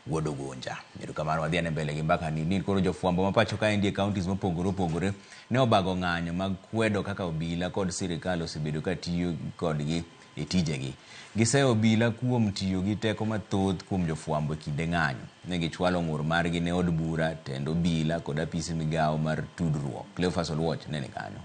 Wuodo Gonja. Erokamano wadhi ane mbele gi mbaka ni koro jofwambo mapacho ka ndie counties mopogore opogore ne obago ng'anyo mag kwedo kaka obila kod sirikal osebedo ka tiyo kodgi e tijegi. Giseyo obila kuom tiyo gi teko mathoth kuom jofwambo e kinde ng'anyo. Ne gichwalo ng'ur margi ne od bura, tend obila kod apisi migawo mar tudruok. Cleophas Oluoch ne ni kanyo.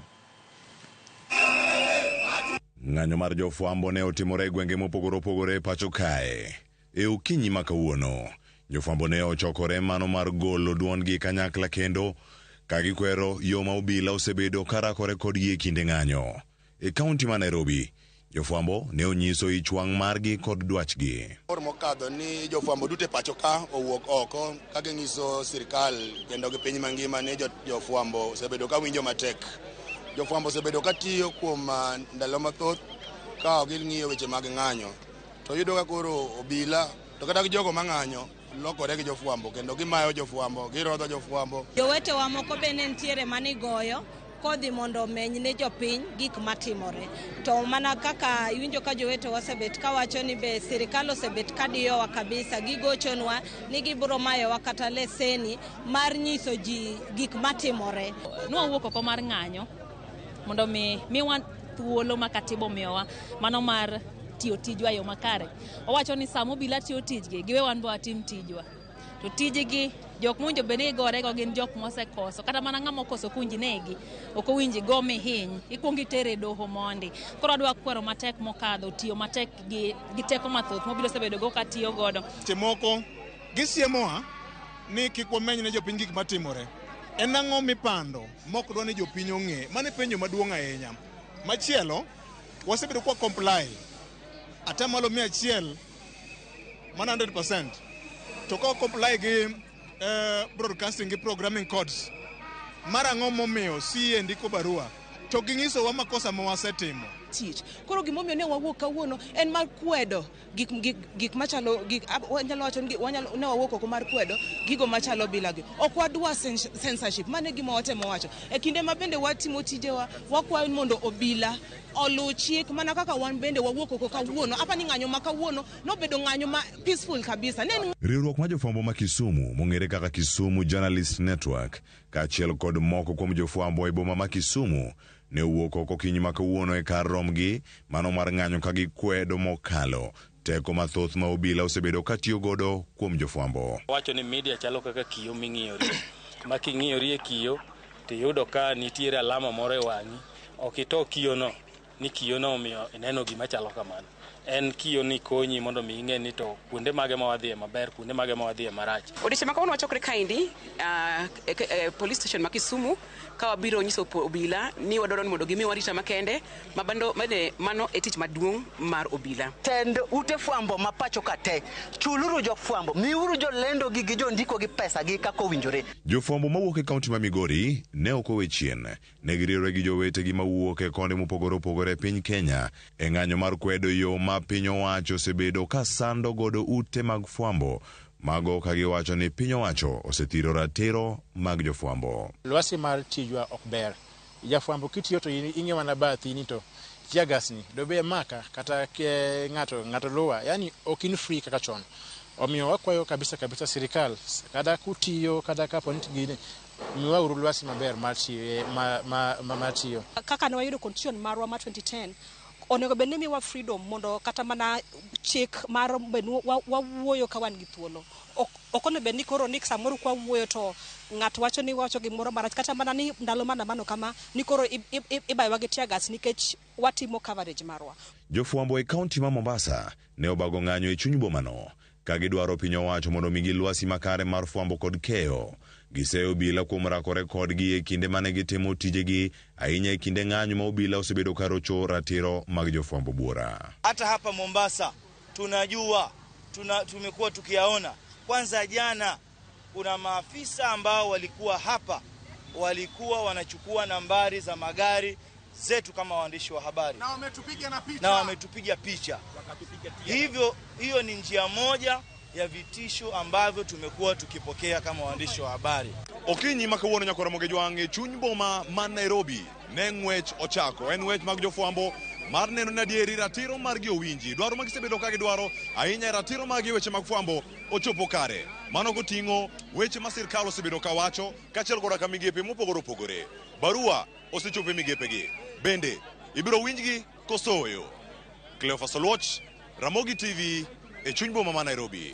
Ng'anyo mar jofwambo ne otimore e gwenge mopogore opogore pacho kae. E okinyi ma kawuono, jofwambo ne ochokore mano mar golo duondgi kanyakla kendo ka gikwero yo ma obila osebedo karakore kodgi e kinde ng'anyo. E kaunti ma Nairobi, jofwambo ne onyiso ichwang' margi kod dwachgi. Mokadho ni jofwambo dute pacho ka owuok oko ka ginyiso sirikal kendo gi piny mangima ni jofwambo osebedo ka winjo matek. Jofwambo osebedo ka tiyo kuom ndalo mathoth ka ging'iyo weche mag ng'anyo. To yudo ka koro obila to kata jogo mang'anyo lokore gi jofwambo kendo gimayo jofwambo, girodho jofwambo. Jowetewa moko bende nitiere manigoyo kodhi mondo omeny ne jopiny gik matimore. To mana kaka iwinjo ka jowetewa osebet kawacho ni be sirikal osebet kadiyowa kabisa, gigochonwa ni gibiro mayowa kata leseni mar nyiso ji gik matimore. Nwawuok oko mar ng'anyo mondo miwa thuolo makatibo miyowa mano mar tiyo tijwa yo makare. Owacho ni samo obila tiyo tijgi, giwe wan bo atim tijwa. To tijgi jok monjo bende gore go gin jok mosekoso kata mana ng'ama okoso kunji negi ok owinji go mihiny ikuongi tere doho mondi. Koro adwa kwero matek mokadho tiyo matek gi teko mathoth mobilo sebedo go katiyo godo. Moko gisiemoa ni kik wameny ne jopiny gik matimore. En ang'o mipando mok dwa ni jopiny ong'e. Mane penjo maduong' ahinya. Machielo wasebedo kwa comply atamalo 100 mana 100%. To ka comply gi broadcasting gi programming codes mara ng'o momiyo CA ndiko barua to ginyiso wa makosa ma wasetimo. Koro gimomiyo ne wawuok kawuono en mar kwedo gik machalo wanyalo wacho ni ne wawuok oko mar kwedo gigo machalo bilagi. Ok wadwa censorship, mane gima watemo wacho. E kinde ma bende watimo tijewa wakwayo mondo obila oluw chik mana kaka wan bende wawuok oko kawuono. Apani ng'anyo ma kawuono nobedo ng'anyo ma peaceful kabisa. Riwruok ma jofwambo ma Kisumu mong'ere kaka Kisumu Journalist Network kaachiel kod moko kuom jofwambo e boma ma Kisumu ne owuok oko kinyi ma kawuono e kar romgi mano mar ng'anyo ka gikwedo mokalo teko mathoth ma obila osebedo ka tiyo godo kuom jofwambo. Wacho ni media chalo kaka kiyo ming'iyori. Ma king'iyori e kiyo to yudo ka nitiere alama moro e wang'i. Ok ito kiyono ni kiyono omiyo ineno gima chalo kamano. En kiyo ni konyi mondo mi ing'e ni to kuonde mage ma wadhiye maber, kuonde mage ma wadhiye marach. Odiochieng' ma kawuono wachokre kaendi police station ma Kisumu ka wabiro nyiso obila ni wadwaro ni mondo gimiwa arita makende mano e tich maduong' mar obila. Tend ute fwambo ma pacho ka te chuluru jofwambo, miuru jolendo gi jondiko gi pesa gi kako winjore. Jofwambo mawuok e kaunti ma Migori ne ok owe chien. Ne giriwore gi jowetegi mawuok e konde mopogore opogore e piny Kenya e ng'anyo mar kwedo yo ma piny owacho osebedo ka sando godo ute mag fwambo mago ka giwacho ni piny owacho osethiro ratiro mag jofwambo. Lwasi mar tijwa ok ber. Jafwambo kitiyo to ing'e mana bathi ni to tiagas ni dobe maka kata ng'ato luwa, yani ok in free kaka chon. Omiyo wakwayo kabisa sirikal kada kutiyo kada ka ponit gine miwa uru lwasi maber mar tiyo. Kaka ne wayudo constitution marwa ma 2010 onego bed ni miwa freedom mondo kata mana chik mar wawuoyo ka wan gi thuolo. Ok onego bed ni koro ni samoro kwa wuoyo to ng'at wacho ni wacho gimoro marach kata mana ni ndalo mano kama ni koro ibayowa gi tiagas nikech watimo coverage marwa. Jofwambo e kaunti ma Mombasa ne obago ng'anyo e chuny bomano ka gidwaro piny owacho mondo migi lwasi makare mar fwambo kod keyo. Giseyo obila kuom rakore kodgi e kinde mane gitimo tijegi ahinya e kinde ng'anyo ma obila osebedo ka rocho ratiro mag jofwambo bura. Hata hapa Mombasa tunajua tumekuwa tukiyaona. Kwanza jana kuna maafisa ambao walikuwa hapa walikuwa wanachukua nambari za magari zetu kama waandishi wa habari na wametupiga picha. Hiyo ni njia moja ya vitisho ambavyo tumekuwa tukipokea kama waandishi wa habari. Okinyi ma kawuono nyakora moge jwange chuny boma man Nairobi ne ng'wech ochako. En ng'wech mag jofwambo mar neno ni adieri ratiro margi owinji. Dwaro magisebedo ka gidwaro ahinya ratiro margi weche mag fwambo ochopo kare. Mano koting'o weche ma sirkal osebedo ka wacho kaachiel koda ka migepe mopogore opogore. Barua osechopo e migepegi. Bende ibiro winjgi kosoyo. Cleophas Oluoch, Ramogi TV, e chuny boma ma Nairobi.